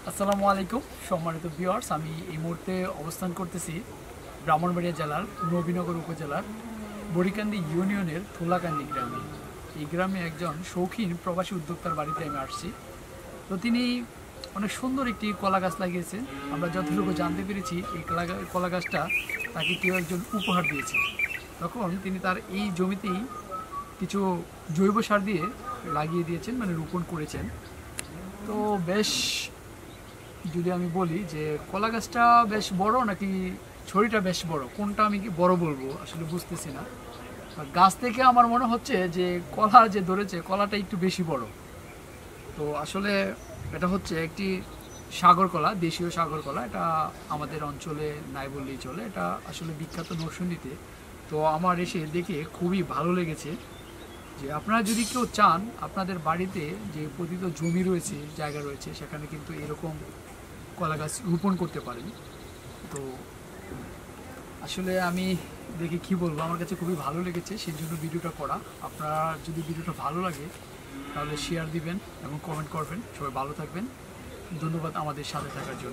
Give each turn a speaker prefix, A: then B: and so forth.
A: আসসালামু আলাইকুম সম্মানিত ভিউয়ার্স, আমি এই মুহূর্তে অবস্থান করতেছি ব্রাহ্মণবাড়িয়া জেলার নবীনগর উপজেলার বড়িকান্দি ইউনিয়নের থোলাকান্দি গ্রামে। এই গ্রামে একজন শৌখিন প্রবাসী উদ্যোক্তার বাড়িতে আমি আসছি। তো তিনি অনেক সুন্দর একটি কলা গাছ লাগিয়েছে। আমরা যতটুকু জানতে পেরেছি এই কলা গাছটা তাকে কেউ একজন উপহার দিয়েছে। তখন তিনি তার এই জমিতেই কিছু জৈব সার দিয়ে লাগিয়ে দিয়েছেন, মানে রোপণ করেছেন। তো বেশ, যদি আমি বলি যে কলা গাছটা বেশ বড় নাকি ছড়িটা বেশ বড়, কোনটা আমি কি বড় বলবো আসলে বুঝতেছি না। আর গাছ থেকে আমার মনে হচ্ছে যে কলা যে ধরেছে কলাটা একটু বেশি বড়। তো আসলে এটা হচ্ছে একটি সাগর কলা, দেশীয় সাগর কলা। এটা আমাদের অঞ্চলে নাই বললেই চলে, এটা আসলে বিখ্যাত নরসিংদীতে। তো আমার এসে দেখে খুবই ভালো লেগেছে যে আপনারা যদি কেউ চান আপনাদের বাড়িতে যে পতিত জমি রয়েছে, জায়গা রয়েছে, সেখানে কিন্তু এরকম কলা গাছ রোপণ করতে পারেন। তো আসলে আমি দেখে কি বলবো, আমার কাছে খুবই ভালো লেগেছে, সেই জন্য ভিডিওটা করা। আপনারা যদি ভিডিওটা ভালো লাগে তাহলে শেয়ার দিবেন এবং কমেন্ট করবেন। সবাই ভালো থাকবেন। ধন্যবাদ আমাদের সাথে থাকার জন্য।